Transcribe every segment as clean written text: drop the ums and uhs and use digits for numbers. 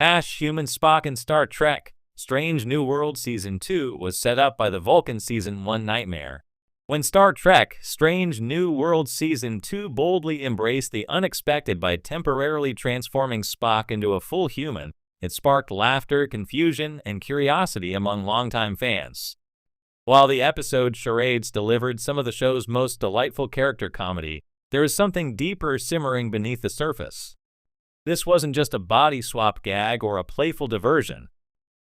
Human Spock in Star Trek Strange New World Season 2 was set up by the Vulcan Season 1 nightmare. When Star Trek Strange New World Season 2 boldly embraced the unexpected by temporarily transforming Spock into a full human, it sparked laughter, confusion, and curiosity among longtime fans. While the episode Charades delivered some of the show's most delightful character comedy, there is something deeper simmering beneath the surface. This wasn't just a body swap gag or a playful diversion.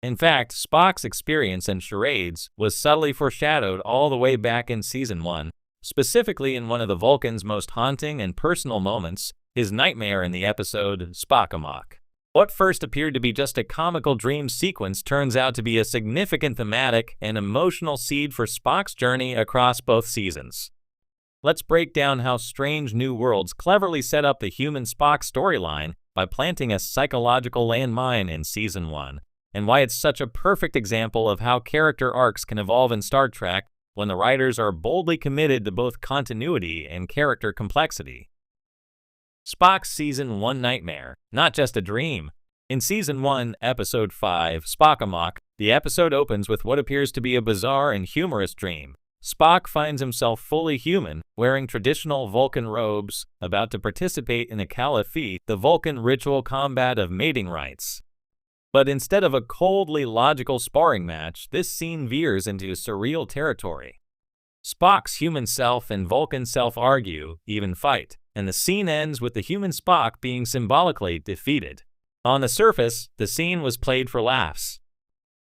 In fact, Spock's experience in Charades was subtly foreshadowed all the way back in Season 1, specifically in one of the Vulcan's most haunting and personal moments, his nightmare in the episode Spock-a-mock. What first appeared to be just a comical dream sequence turns out to be a significant thematic and emotional seed for Spock's journey across both seasons. Let's break down how Strange New Worlds cleverly set up the human Spock storyline by planting a psychological landmine in Season 1, and why it's such a perfect example of how character arcs can evolve in Star Trek when the writers are boldly committed to both continuity and character complexity. Spock's Season 1 nightmare, not just a dream. In Season 1, Episode 5, Spock-a-mock, the episode opens with what appears to be a bizarre and humorous dream. Spock finds himself fully human, wearing traditional Vulcan robes, about to participate in a Calafate, the Vulcan ritual combat of mating rites. But instead of a coldly logical sparring match, this scene veers into surreal territory. Spock's human self and Vulcan self argue, even fight, and the scene ends with the human Spock being symbolically defeated. On the surface, the scene was played for laughs.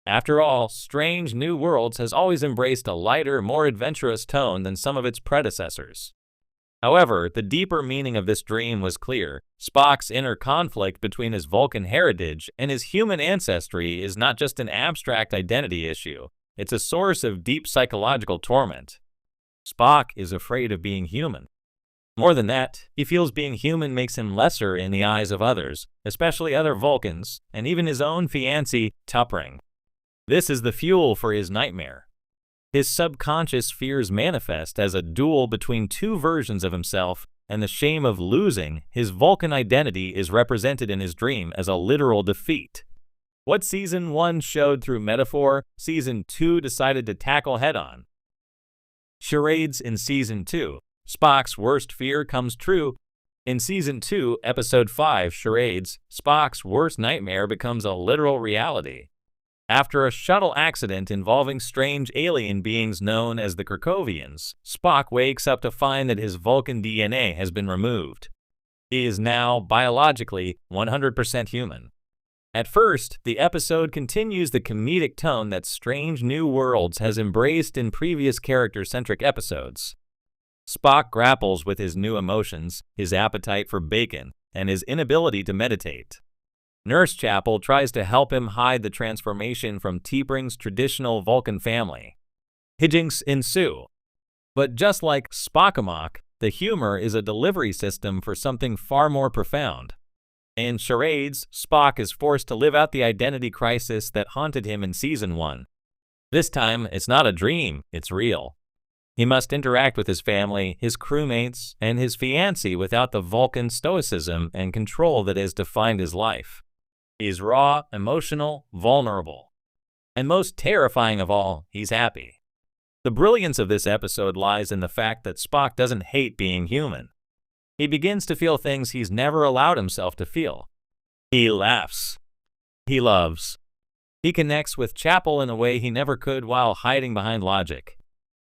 After all, Strange New Worlds has always embraced a lighter, more adventurous tone than some of its predecessors. However, the deeper meaning of this dream was clear. Spock's inner conflict between his Vulcan heritage and his human ancestry is not just an abstract identity issue, it's a source of deep psychological torment. Spock is afraid of being human. More than that, he feels being human makes him lesser in the eyes of others, especially other Vulcans, and even his own fiancée, T'Pring. This is the fuel for his nightmare. His subconscious fears manifest as a duel between two versions of himself, and the shame of losing his Vulcan identity is represented in his dream as a literal defeat. What Season 1 showed through metaphor, Season 2 decided to tackle head-on. Charades in Season 2. Spock's worst fear comes true. In Season 2, Episode 5, Charades, Spock's worst nightmare becomes a literal reality. After a shuttle accident involving strange alien beings known as the Krakovians, Spock wakes up to find that his Vulcan DNA has been removed. He is now, biologically, 100% human. At first, the episode continues the comedic tone that Strange New Worlds has embraced in previous character-centric episodes. Spock grapples with his new emotions, his appetite for bacon, and his inability to meditate. Nurse Chapel tries to help him hide the transformation from T'Pring's traditional Vulcan family. Hijinks ensue. But just like Spock-a-mock, the humor is a delivery system for something far more profound. In Charades, Spock is forced to live out the identity crisis that haunted him in Season 1. This time, it's not a dream, it's real. He must interact with his family, his crewmates, and his fiancée without the Vulcan stoicism and control that has defined his life. He's raw, emotional, vulnerable. And most terrifying of all, he's happy. The brilliance of this episode lies in the fact that Spock doesn't hate being human. He begins to feel things he's never allowed himself to feel. He laughs. He loves. He connects with Chapel in a way he never could while hiding behind logic.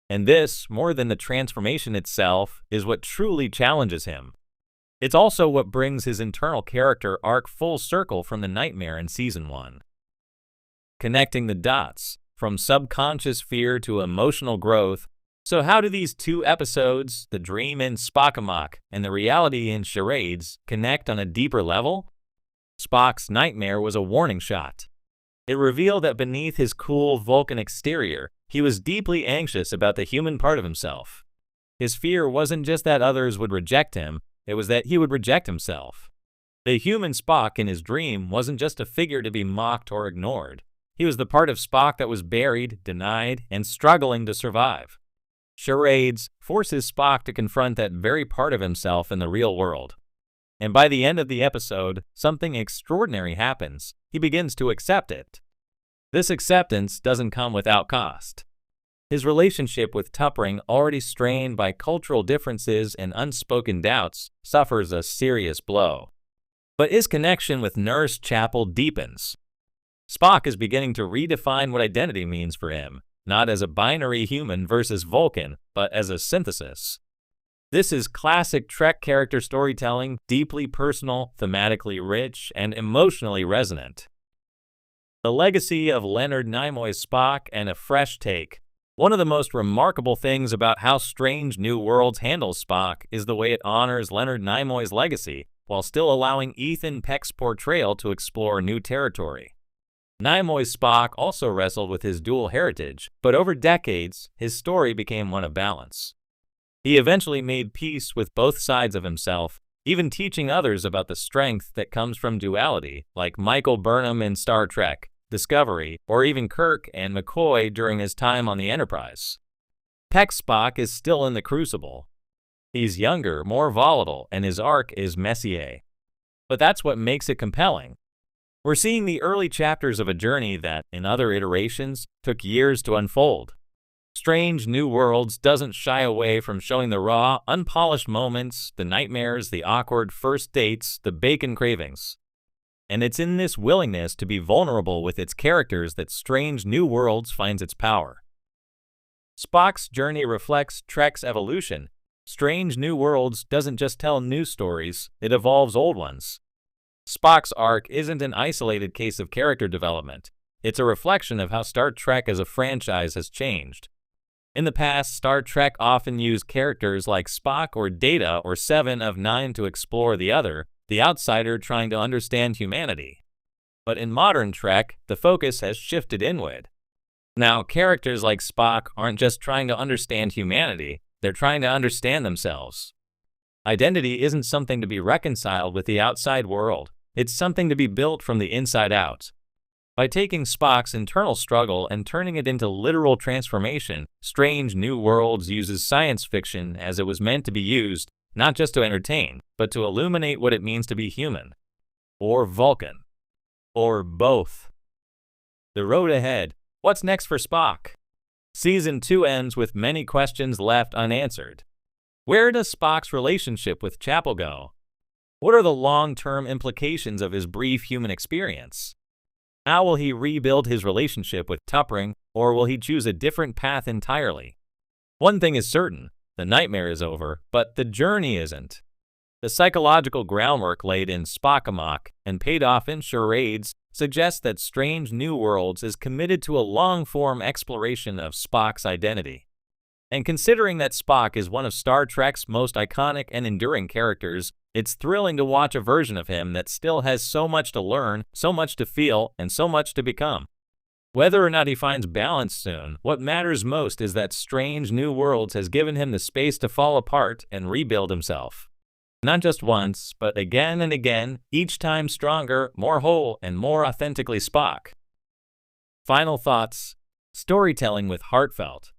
And this, more than the transformation itself, is what truly challenges him. It's also what brings his internal character arc full circle from the nightmare in Season 1. Connecting the dots, from subconscious fear to emotional growth. So how do these two episodes, the dream in Spock-a-mock and the reality in Charades, connect on a deeper level? Spock's nightmare was a warning shot. It revealed that beneath his cool Vulcan exterior, he was deeply anxious about the human part of himself. His fear wasn't just that others would reject him, it was that he would reject himself. The human Spock in his dream wasn't just a figure to be mocked or ignored. He was the part of Spock that was buried, denied, and struggling to survive. Charades forces Spock to confront that very part of himself in the real world. And by the end of the episode, something extraordinary happens. He begins to accept it. This acceptance doesn't come without cost. His relationship with T'Pring, already strained by cultural differences and unspoken doubts, suffers a serious blow. But his connection with Nurse Chapel deepens. Spock is beginning to redefine what identity means for him, not as a binary human versus Vulcan, but as a synthesis. This is classic Trek character storytelling, deeply personal, thematically rich, and emotionally resonant. The legacy of Leonard Nimoy's Spock and a fresh take. One of the most remarkable things about how Strange New Worlds handles Spock is the way it honors Leonard Nimoy's legacy, while still allowing Ethan Peck's portrayal to explore new territory. Nimoy's Spock also wrestled with his dual heritage, but over decades, his story became one of balance. He eventually made peace with both sides of himself, even teaching others about the strength that comes from duality, like Michael Burnham in Star Trek, Discovery, or even Kirk and McCoy during his time on the Enterprise. Peck's Spock is still in the crucible. He's younger, more volatile, and his arc is messier. But that's what makes it compelling. We're seeing the early chapters of a journey that, in other iterations, took years to unfold. Strange New Worlds doesn't shy away from showing the raw, unpolished moments, the nightmares, the awkward first dates, the bacon cravings. And it's in this willingness to be vulnerable with its characters that Strange New Worlds finds its power. Spock's journey reflects Trek's evolution. Strange New Worlds doesn't just tell new stories, it evolves old ones. Spock's arc isn't an isolated case of character development. It's a reflection of how Star Trek as a franchise has changed. In the past, Star Trek often used characters like Spock or Data or Seven of Nine to explore the other, the outsider trying to understand humanity. But in modern Trek, the focus has shifted inward. Now, characters like Spock aren't just trying to understand humanity, they're trying to understand themselves. Identity isn't something to be reconciled with the outside world, it's something to be built from the inside out. By taking Spock's internal struggle and turning it into literal transformation, Strange New Worlds uses science fiction as it was meant to be used, not just to entertain, but to illuminate what it means to be human. Or Vulcan. Or both. The road ahead. What's next for Spock? Season 2 ends with many questions left unanswered. Where does Spock's relationship with Chapel go? What are the long-term implications of his brief human experience? How will he rebuild his relationship with T'Pring, or will he choose a different path entirely? One thing is certain, the nightmare is over, but the journey isn't. The psychological groundwork laid in Spock-a-mock and paid off in charades suggests that Strange New Worlds is committed to a long-form exploration of Spock's identity. And considering that Spock is one of Star Trek's most iconic and enduring characters, it's thrilling to watch a version of him that still has so much to learn, so much to feel, and so much to become. Whether or not he finds balance soon, what matters most is that Strange New Worlds has given him the space to fall apart and rebuild himself. Not just once, but again and again, each time stronger, more whole, and more authentically Spock. Final thoughts. Storytelling with heartfelt.